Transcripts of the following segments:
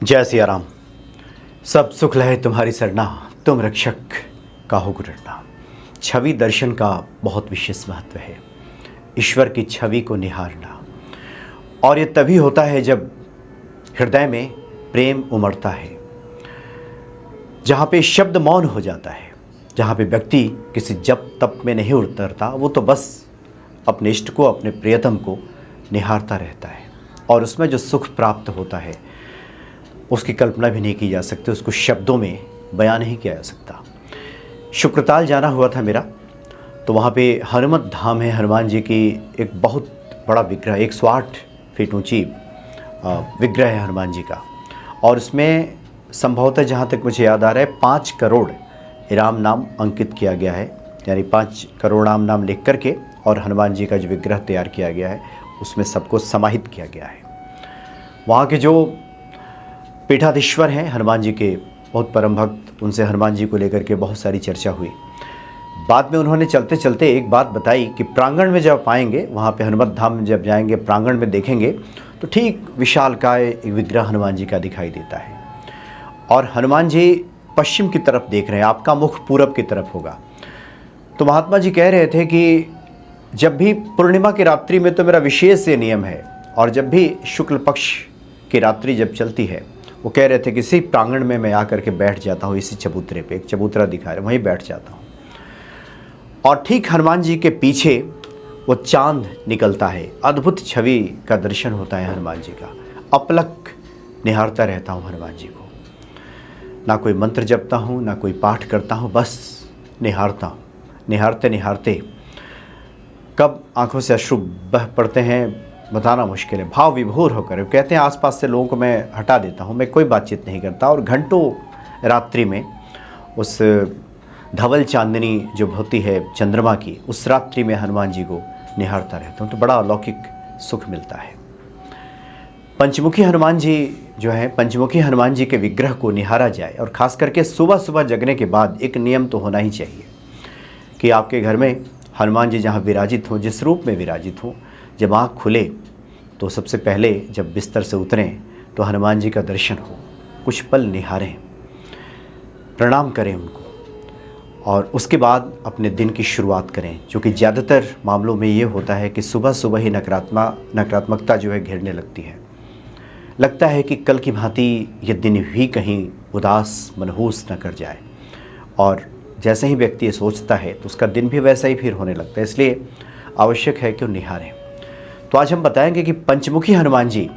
जय सिया राम। सब सुख लहे तुम्हारी सरना, तुम रक्षक काहू को डरना। छवि दर्शन का बहुत विशेष महत्व है। ईश्वर की छवि को निहारना, और ये तभी होता है जब हृदय में प्रेम उमड़ता है, जहाँ पे शब्द मौन हो जाता है, जहाँ पे व्यक्ति किसी जप तप में नहीं उतरता, वो तो बस अपने इष्ट को, अपने प्रियतम को निहारता रहता है। और उसमें जो सुख प्राप्त होता है उसकी कल्पना भी नहीं की जा सकती, उसको शब्दों में बयान नहीं किया जा सकता। शुक्रताल जाना हुआ था मेरा, तो वहाँ पे हनुमत धाम है, हनुमान जी की एक बहुत बड़ा विग्रह, 108 फीट ऊंची विग्रह है हनुमान जी का। और उसमें संभवतः जहाँ तक मुझे याद आ रहा है 5 करोड़ राम नाम अंकित किया गया है, यानी 5 करोड़ राम नाम लिख करके और हनुमान जी का जो विग्रह तैयार किया गया है उसमें सबको समाहित किया गया है। वहाँ के जो पीठाधीश्वर हैं हनुमान जी के, बहुत परम भक्त, उनसे हनुमान जी को लेकर के बहुत सारी चर्चा हुई। बाद में उन्होंने चलते चलते एक बात बताई कि प्रांगण में जब आएंगे, वहाँ पे हनुमत धाम में जब जाएंगे, प्रांगण में देखेंगे तो ठीक विशालकाय एक विग्रह हनुमान जी का दिखाई देता है। और हनुमान जी पश्चिम की तरफ देख रहे हैं, आपका मुख पूरब की तरफ होगा। तो महात्मा जी कह रहे थे कि जब भी पूर्णिमा की रात्रि में तो मेरा विशेष ये नियम है, और जब भी शुक्ल पक्ष की रात्रि जब चलती है, वो कह रहे थे कि इसी प्रांगण में मैं आकर के बैठ जाता हूँ, इसी चबूतरे पे, एक चबूतरा दिखा रहे, वहीं बैठ जाता हूँ। और ठीक हनुमान जी के पीछे वो चांद निकलता है, अद्भुत छवि का दर्शन होता है हनुमान जी का। अपलक निहारता रहता हूँ हनुमान जी को, ना कोई मंत्र जपता हूँ, ना कोई पाठ करता हूँ, बस निहारता हूँ। निहारते निहारते कब आंखों से अश्रु बह पड़ते हैं बताना मुश्किल है। भाव विभोर होकर कहते हैं आसपास से लोगों को मैं हटा देता हूँ, मैं कोई बातचीत नहीं करता, और घंटों रात्रि में उस धवल चांदनी जो होती है चंद्रमा की, उस रात्रि में हनुमान जी को निहारता रहता हूँ, तो बड़ा अलौकिक सुख मिलता है। पंचमुखी हनुमान जी जो है, पंचमुखी हनुमान जी के विग्रह को निहारा जाए, और ख़ास करके सुबह सुबह जगने के बाद एक नियम तो होना ही चाहिए कि आपके घर में हनुमान जी जहाँ विराजित हों, जिस रूप में विराजित हों, जब आँख खुले तो सबसे पहले जब बिस्तर से उतरें तो हनुमान जी का दर्शन हो, कुछ पल निहारें, प्रणाम करें उनको, और उसके बाद अपने दिन की शुरुआत करें। क्योंकि ज़्यादातर मामलों में ये होता है कि सुबह सुबह ही नकारात्मकता जो है घेरने लगती है। लगता है कि कल की भांति ये दिन भी कहीं उदास मनहूस न कर जाए, और जैसे ही व्यक्ति ये सोचता है तो उसका दिन भी वैसा ही फिर होने लगता है। इसलिए आवश्यक है कि निहारें। तो आज हम बताएंगे कि पंचमुखी हनुमान जी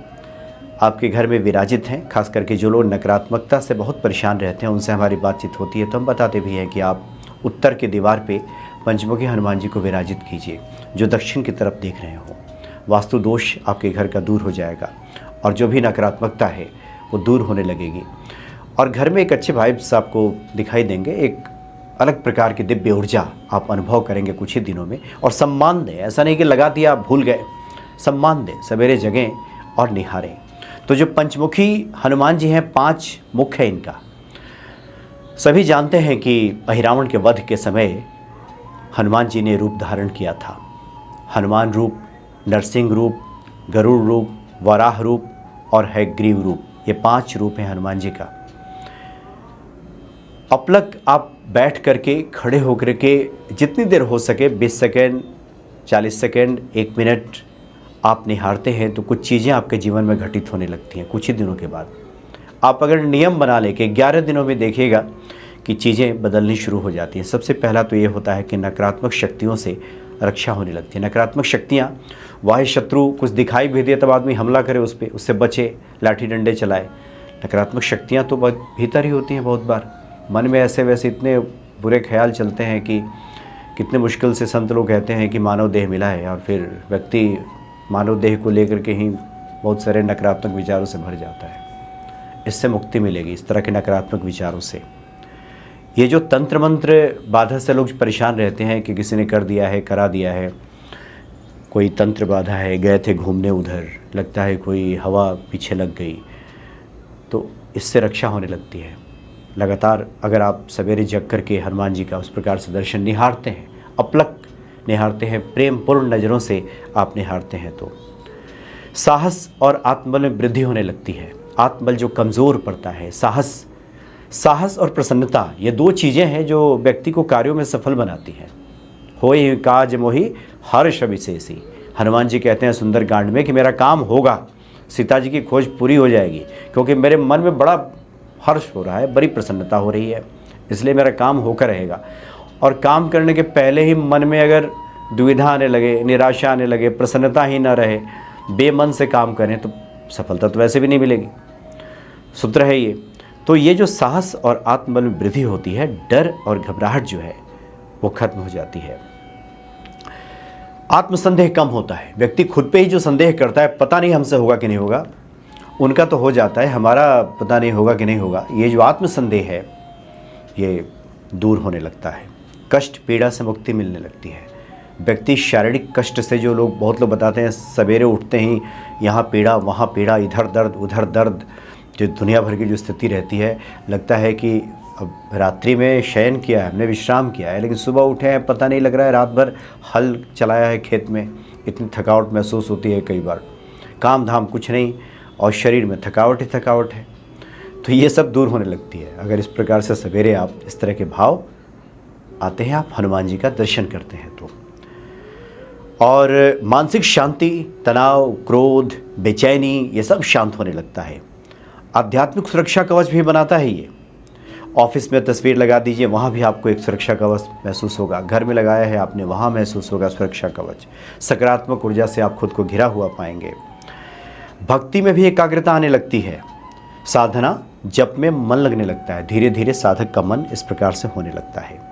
आपके घर में विराजित हैं। खास करके जो लोग नकारात्मकता से बहुत परेशान रहते हैं, उनसे हमारी बातचीत होती है तो हम बताते भी हैं कि आप उत्तर की दीवार पे पंचमुखी हनुमान जी को विराजित कीजिए, जो दक्षिण की तरफ देख रहे हो। वास्तु दोष आपके घर का दूर हो जाएगा, और जो भी नकारात्मकता है वो दूर होने लगेगी, और घर में एक अच्छे वाइब्स आपको दिखाई देंगे। एक अलग प्रकार की दिव्य ऊर्जा आप अनुभव करेंगे कुछ ही दिनों में। और सम्मान दें, ऐसा नहीं कि लगा दिया आप भूल गए, सम्मान दें, सवेरे जगें और निहारें। तो जो पंचमुखी हनुमान जी हैं, 5 मुख है इनका। सभी जानते हैं कि अहिरावण के वध के समय हनुमान जी ने रूप धारण किया था। हनुमान रूप, नरसिंह रूप, गरुड़ रूप, वराह रूप और हयग्रीव रूप, ये 5 रूप हैं हनुमान जी का। अपलक आप बैठ करके, खड़े होकर के जितनी देर हो सके, 20 सेकेंड, 40 सेकेंड, 1 मिनट आप निहारते हैं तो कुछ चीज़ें आपके जीवन में घटित होने लगती हैं। कुछ ही दिनों के बाद आप अगर नियम बना लें कि 11 दिनों में देखिएगा कि चीज़ें बदलनी शुरू हो जाती हैं। सबसे पहला तो ये होता है कि नकारात्मक शक्तियों से रक्षा होने लगती है। नकारात्मक शक्तियाँ, वाह्य शत्रु कुछ दिखाई भी दे तब आदमी हमला करे उस पर, उससे बचे, लाठी डंडे चलाए। नकारात्मक शक्तियाँ तो भीतर ही होती हैं। बहुत बार मन में ऐसे वैसे इतने बुरे ख्याल चलते हैं कि कितने मुश्किल से संत लोग कहते हैं कि मानव देह मिला है, और फिर व्यक्ति मानव देह को लेकर के ही बहुत सारे नकारात्मक विचारों से भर जाता है। इससे मुक्ति मिलेगी, इस तरह के नकारात्मक विचारों से। ये जो तंत्र मंत्र बाधा से लोग परेशान रहते हैं कि किसी ने कर दिया है, करा दिया है, कोई तंत्र बाधा है, गए थे घूमने उधर, लगता है कोई हवा पीछे लग गई, तो इससे रक्षा होने लगती है। लगातार अगर आप सवेरे जग करके हनुमान जी का उस प्रकार से दर्शन निहारते हैं, अपलक निहारते हैं, प्रेम पूर्ण नज़रों से आप निहारते हैं, तो साहस और आत्मबल में वृद्धि होने लगती है। आत्मबल जो कमज़ोर पड़ता है, साहस और प्रसन्नता, ये दो चीज़ें हैं जो व्यक्ति को कार्यों में सफल बनाती हैं। होई काज मोहि हर्ष विशेषी, हनुमान जी कहते हैं सुंदरकांड में कि मेरा काम होगा, सीता जी की खोज पूरी हो जाएगी, क्योंकि मेरे मन में बड़ा हर्ष हो रहा है, बड़ी प्रसन्नता हो रही है, इसलिए मेरा काम होकर रहेगा। और काम करने के पहले ही मन में अगर दुविधा आने लगे, निराशा आने लगे, प्रसन्नता ही ना रहे, बेमन से काम करें तो सफलता तो वैसे भी नहीं मिलेगी। सूत्र है ये। तो ये जो साहस और आत्मबल में वृद्धि होती है, डर और घबराहट जो है वो खत्म हो जाती है। आत्मसंदेह कम होता है। व्यक्ति खुद पे ही जो संदेह करता है, पता नहीं हमसे होगा कि नहीं होगा, उनका तो हो जाता है, हमारा पता नहीं होगा कि नहीं होगा, ये जो आत्मसंदेह है ये दूर होने लगता है। कष्ट पीड़ा से मुक्ति मिलने लगती है। व्यक्ति शारीरिक कष्ट से, जो लोग बहुत लोग बताते हैं सवेरे उठते ही यहाँ पीड़ा वहाँ पीड़ा, इधर दर्द उधर दर्द, जो दुनिया भर की जो स्थिति रहती है, लगता है कि अब रात्रि में शयन किया है, हमने विश्राम किया है, लेकिन सुबह उठे हैं पता नहीं लग रहा है रात भर हल चलाया है खेत में, इतनी थकावट महसूस होती है कई बार, काम धाम कुछ नहीं और शरीर में थकावट ही थकावट है। तो ये सब दूर होने लगती है अगर इस प्रकार से सवेरे आप इस तरह के भाव आते हैं, आप हनुमान जी का दर्शन करते हैं तो। और मानसिक शांति, तनाव, क्रोध, बेचैनी, ये सब शांत होने लगता है। आध्यात्मिक सुरक्षा कवच भी बनाता है ये। ऑफिस में तस्वीर लगा दीजिए, वहाँ भी आपको एक सुरक्षा कवच महसूस होगा। घर में लगाया है आपने, वहाँ महसूस होगा सुरक्षा कवच। सकारात्मक ऊर्जा से आप खुद को घिरा हुआ पाएंगे। भक्ति में भी एकाग्रता आने लगती है। साधना, जप में मन लगने लगता है। धीरे धीरे साधक का मन इस प्रकार से होने लगता है।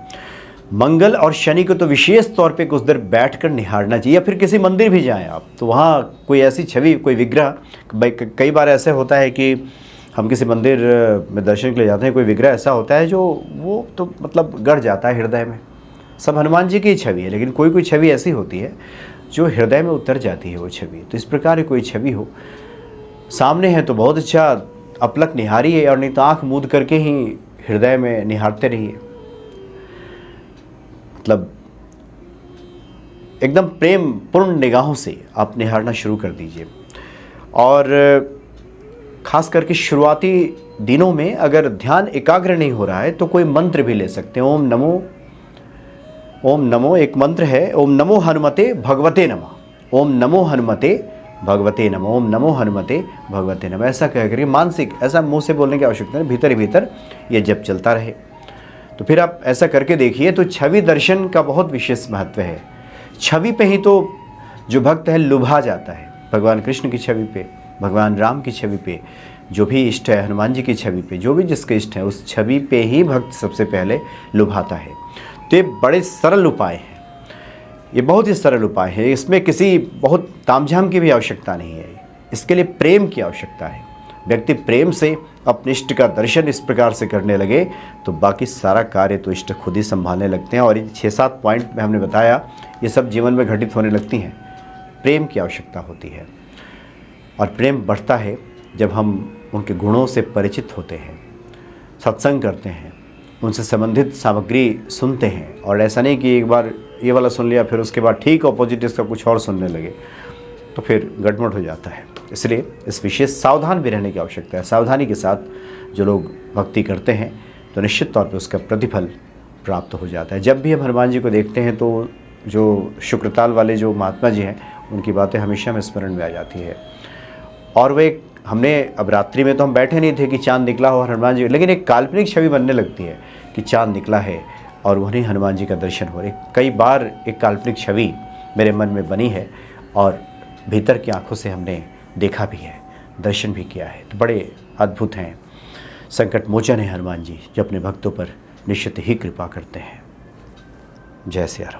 मंगल और शनि को तो विशेष तौर पे कुछ देर बैठकर निहारना चाहिए, या फिर किसी मंदिर भी जाएं आप तो वहाँ कोई ऐसी छवि, कोई विग्रह, कई बार ऐसे होता है कि हम किसी मंदिर में दर्शन के लिए जाते हैं, कोई विग्रह ऐसा होता है जो वो तो मतलब गड़ जाता है हृदय में। सब हनुमान जी की छवि है, लेकिन कोई छवि ऐसी होती है जो हृदय में उतर जाती है वो छवि। तो इस प्रकार कोई छवि हो सामने है तो बहुत अच्छा, अपलक निहारिए, और नहीं तो आँख मूंद करके ही हृदय में निहारते रहिए। मतलब एकदम प्रेम पूर्ण निगाहों से आप निहारना शुरू कर दीजिए। और खास करके शुरुआती दिनों में अगर ध्यान एकाग्र नहीं हो रहा है तो कोई मंत्र भी ले सकते हैं। ओम नमो एक मंत्र है, ओम नमो हनुमते भगवते नमः, ओम नमो हनुमते भगवते नमः, ओम नमो हनुमते भगवते नमः, ऐसा कह करके मानसिक, ऐसा मुंह से बोलने की आवश्यकता नहीं, भीतर ही भीतर ये जप चलता रहे। तो फिर आप ऐसा करके देखिए। तो छवि दर्शन का बहुत विशेष महत्व है। छवि पे ही तो जो भक्त है लुभा जाता है। भगवान कृष्ण की छवि पे, भगवान राम की छवि पे, जो भी इष्ट है, हनुमान जी की छवि पे, जो भी जिसके इष्ट है, उस छवि पे ही भक्त सबसे पहले लुभाता है। तो ये बड़े सरल उपाय हैं, ये बहुत ही सरल उपाय है। इसमें किसी बहुत तामझाम की भी आवश्यकता नहीं है। इसके लिए प्रेम की आवश्यकता है। व्यक्ति प्रेम से अपने इष्ट का दर्शन इस प्रकार से करने लगे तो बाकी सारा कार्य तो इष्ट खुद ही संभालने लगते हैं। और ये 6-7 पॉइंट में हमने बताया, ये सब जीवन में घटित होने लगती हैं। प्रेम की आवश्यकता होती है, और प्रेम बढ़ता है जब हम उनके गुणों से परिचित होते हैं, सत्संग करते हैं, उनसे संबंधित सामग्री सुनते हैं। और ऐसा नहीं कि एक बार ये वाला सुन लिया फिर उसके बाद ठीक ऑपोजिट इसका कुछ और सुनने लगे, तो फिर गड़बड़ हो जाता है। इसलिए इस विशेष सावधान भी रहने की आवश्यकता है। सावधानी के साथ जो लोग भक्ति करते हैं तो निश्चित तौर पे उसका प्रतिफल प्राप्त हो जाता है। जब भी हम हनुमान जी को देखते हैं तो जो शुक्रताल वाले जो महात्मा जी हैं, उनकी बातें हमेशा में स्मरण में आ जाती है। और वे हमने अब रात्रि में तो हम बैठे नहीं थे कि चाँद निकला हो और हनुमान जी, लेकिन एक काल्पनिक छवि बनने लगती है कि चाँद निकला है और वहीं हनुमान जी का दर्शन हो रहे। कई बार एक काल्पनिक छवि मेरे मन में बनी है और भीतर की आंखों से हमने देखा भी है, दर्शन भी किया है। तो बड़े अद्भुत हैं, संकट मोचन है हनुमान जी, जो अपने भक्तों पर निश्चित ही कृपा करते हैं। जय सिया राम।